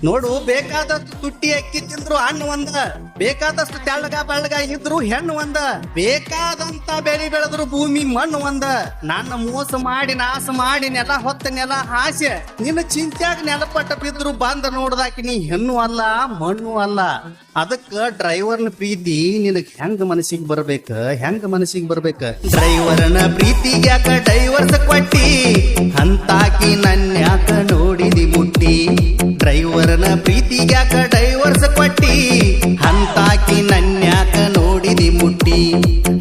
ನೋಡು, ಬೇಕಾದಷ್ಟು ತುಟ್ಟಿ ಅಕ್ಕಿ ತಿಂದ್ರು ಹಣ್ಣು ಒಂದ, ಬೇಕಾದಷ್ಟು ತೆಳ್ಳಗ ಬೆಳ್ಳಗ ಇದ್ರು ಹೆಣ್ಣು ಒಂದ, ಬೇಕಾದಂತ ಬೆಳೆ ಬೆಳೆದ್ರು ಭೂಮಿ ಮಣ್ಣು ಒಂದ. ನನ್ನ ಮೋಸ ಮಾಡಿ ನಾಶ ಮಾಡಿ ನೆಲ ಹೊತ್ತ ನೆಲ ಹಾಸ್ಯ, ನಿನ್ನ ಚಿಂತ್ಯಾಗ ನೆಲಪಟ್ಟ ಬಿದ್ರು ಬಂದ ನೋಡ್ದಾಕಿ ನೀ ಹೆಣ್ಣು ಅಲ್ಲ ಮಣ್ಣು ಅಲ್ಲ. ಅದಕ್ಕ ಡ್ರೈವರ್ನ ಪ್ರೀತಿ ನಿನಗ್ ಹೆಂಗ ಮನಸ್ಸಿಗೆ ಬರ್ಬೇಕ, ಹೆಂಗ ಮನಸ್ಸಿಗೆ ಬರ್ಬೇಕ. ಡ್ರೈವರ್ನ ಪ್ರೀತಿಗ್ಯಾಕ ಡೈವರ್ಸ್ ಕೊಟ್ಟಿ, ಅಂತಾಕಿ ನನ್ಯಾಕ ನೋಡಿದಿ ಮುಟ್ಟಿ. ಡ್ರೈವರ್ನ ಪ್ರೀತಿಗ್ಯಾಕ ಡೈವರ್ಸ್ ಕೊಟ್ಟಿ, ಅಂತಾಕಿ ನನ್ಯಾಕ ನೋಡಿದಿ ಮುಟ್ಟಿ.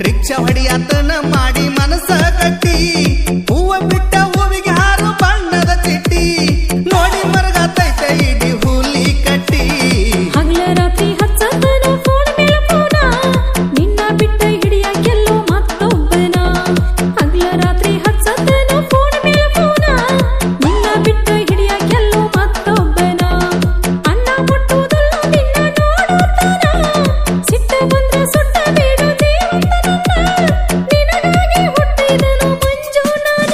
ರಿಕ್ಷಾ ಹೊಡಿಯಾತನ ಮಾಡಿ ಮನಸ್ಸ ಕಟ್ಟಿ, ಹೂವ ಬಿಟ್ಟ ಹೂವಿಗೆ ಹಾರು ಬಣ್ಣದ ಚಿಟ್ಟಿ. ನೋಡಿ ಮರಗತೈತೆ ಇಡಿ ಹುಲಿ ಕಟ್ಟಿ. ಹಗಲ ರಾತ್ರಿ ಹಚ್ಚತನ ಫೋನ್ ಮೇಲೆ ಫೋನ, ನಿನ್ನ ಬಿಟ್ಟ ಹಿಡಿಯಕ್ಕೆಲ್ಲೋ ಮತ್ತೊಬ್ಬನ. ಹಗಲ ರಾತ್ರಿ ಹಚ್ಚತನ ಫೋನ್ ಮೇಲೆ ಫೋನ, ನಿನ್ನ ಬಿಟ್ಟ ಹಿಡಿಯಕ್ಕೆಲ್ಲೋ ಮತ್ತೊಬ್ಬನ. ಅಣ್ಣ ಮುಟ್ಟುವುದಲ್ಲ ನಿನ್ನ ನೋಡುತ್ತಾನ, ಸಿಟ್ಟ ಬಂದ್ರ ಸುಟ್ಟ ಬೇಡ ದೇವಂತನನ್ನ. ನಿನಗಾಗಿ ಹುಟ್ಟಿದನು ಮಂಜು ನಾನ.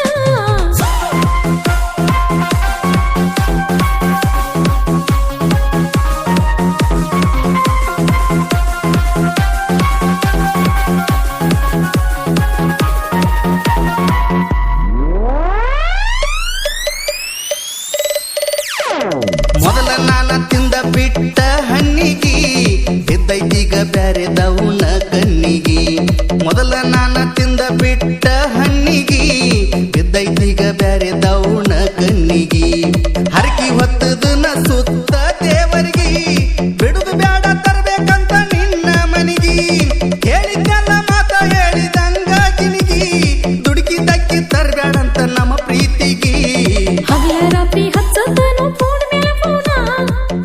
ಮೊದಲ ನಾನ ತಿಂದ ಬಿಟ್ಟ ಹಣ್ಣಿಗಿ, ಬಿದ್ದೈತೀಗ ಬ್ಯಾರೆದವನ ಕಣ್ಣಿಗಿ. ಮೊದಲ ನಾನ ತಿಂದ ಬಿಟ್ಟ ಹಣ್ಣಿಗಿ, ಬಿದ್ದೈತೀಗ ಬ್ಯಾರೆದವನ ಕಣ್ಣಿಗಿ. ಹರಕಿ ಹೊತ್ತದನ ಸುತ್ತ ದೇವರಿಗೆ, ಬಿಡುದು ಬ್ಯಾಡ ತರ್ಬೇಕಂತ ನಿನ್ನ ಮನಿಗಿ. ಹೇಳಿದ್ದೆಲ್ಲ ಮಾತ ಹೇಳಿದಂಗ ಕಿನಿಗಿ, ದುಡುಕಿ ತಕ್ಕಿ ತರ್ಬ್ಯಾಡಂತ ನಮ್ಮ ಪ್ರೀತಿಗಿ. ಹಗಲ ರಾತ್ರಿ ಹಚ್ಚತನು ಫೋನ್ ಮೇಲೆ ಫೋನ,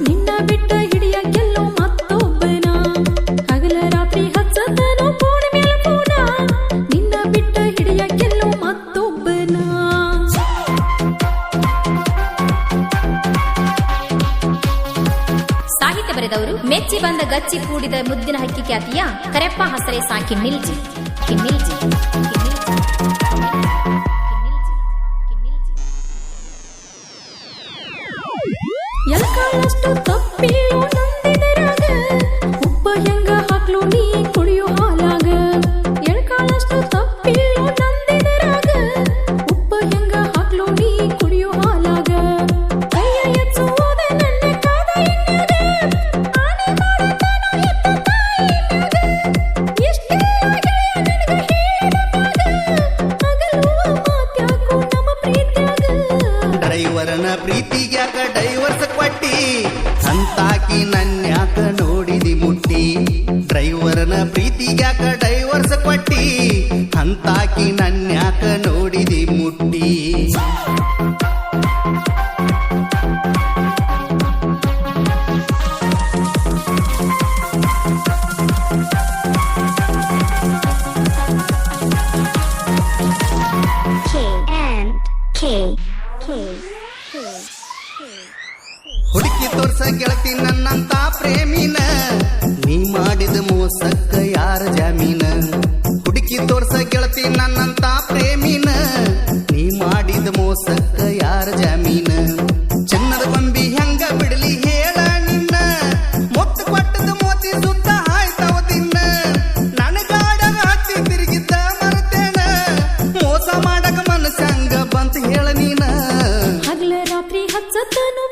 ನಿನ್ನ ಬಿಟ್ಟ ಹಿಡಿಯಕ್ಕೆಲ್ಲೋ ಮತ್ತೊಬ್ಬನ. ಹಗಲ ರಾತ್ರಿ ಹಚ್ಚತನು ಫೋನ್ ಮೇಲೆ ಫೋನ, ನಿನ್ನ ಬಿಟ್ಟ ಹಿಡಿಯಕ್ಕೆಲ್ಲೋ ಮತ್ತೊಬ್ಬನ. ಸಾಹಿತ್ಯ ಬರೆದವರು ಮೆಚ್ಚಿ ಬಂದ ಗಚ್ಚಿ ಕೂಡಿದ ಮುದ್ದಿನ ಹಕ್ಕಿ ಖ್ಯಾತಿಯ ಕರೆಪ್ಪ ಹಸರೆ ಸಾಕಿ ನಿಲ್ಜಿ ಕಿನ್ನಿಲ್ಜಿ ಎಲ್ಕಾಳಷ್ಟು ತಪ್ಪಿಲ್ಲೋ ನಂದಿದರಾಗ, ಉಪ್ಪ ಹೆಂಗ ಹಾಕ್ಲು ನೀ ಕುಡಿಯೋ ಹಾಲಾಗ. ಎಳ್ಕಾಳಷ್ಟು ತಪ್ಪಿಲ್ಲೋ ನಂದಿದರಾಗ, ಉಪ್ಪ ಹೆಂಗ ಹಾಕ್ಲು ನೀ ಕುಡಿಯೋ ಹಾಲಾಗ. ಕೈಯ ಎಚ್ಚುವುದ ನನ್ನ ಕಾದ ಎಣ್ಣೆಗ, ಆನೆ ಮಾಡುತ್ತಾನೋ ಎತ್ತ ತಾಯಿ ಮ್ಯಾಗ. ಎಷ್ಟೆಲ್ಲ ಗೆಳೆಯ ನಿನಗ ಹೇಳಿದ ಮ್ಯಾಗ, ಹಗಲುವ ಮಾತ್ಯಾಕೋ ನಮ್ಮ ಪ್ರೀತ್ಯಾಗ. ಡ್ರೈವರ್ನ ಪ್ರೀತಿಗ್ಯಾಕ ಡೈವರ್ಸ್ ಕೊಟ್ಟಿ, ಅಂತಾಕಿ ನನ್ಯಾಕ ನೋಡಿದಿ ಮುಟ್ಟಿ. ಡ್ರೈವರ್ನ ಪ್ರೀತಿಗ್ಯಾಕ ಡೈವರ್ಸ್ ಕೊಟ್ಟಿ, ಅಂತಾಕಿ ನನ್ಯಾಕ ನೋಡಿದಿ ಮುಟ್ಟಿ. ಹುಡುಕಿ ತೋರ್ಸ ಗೆಳತಿ ನನ್ನಂತ ಪ್ರೇಮಿನ, ನೀ ಮಾಡಿದ ಮೋಸಕ್ಕ ಯಾರ ಜಾಮೀನ. ಹುಡುಕಿ ತೋರ್ಸ ಗೆಳತಿ ನನ್ನಂತ ಪ್ರೇಮಿನ, ನೀ ಮಾಡಿದ ಮೋಸಕ್ಕ ಯಾರ ಜಾಮೀನ. ಚಿನ್ನದ ಗೊಂಬಿ ಹೆಂಗ ಬಿಡಲಿ ಹೇಳ ನಿನ್ನ, ಮೊತ್ತು ಪಟ್ಟದ ಮೋತಿ ಸುತ್ತ ಹಾಯ್ತಾವ ತಿನ್ನ. ನನಗಾಡಗ ಹತ್ತಿ ತಿರುಗಿದ್ದ ಮರ್ತೇನ, ಮೋಸ ಮಾಡಕ ಮನಸ್ಸಂಗ ಬಂತ ಹೇಳ ನೀನ. ಹಗಲ ರಾತ್ರಿ ಹಚ್ಚತನು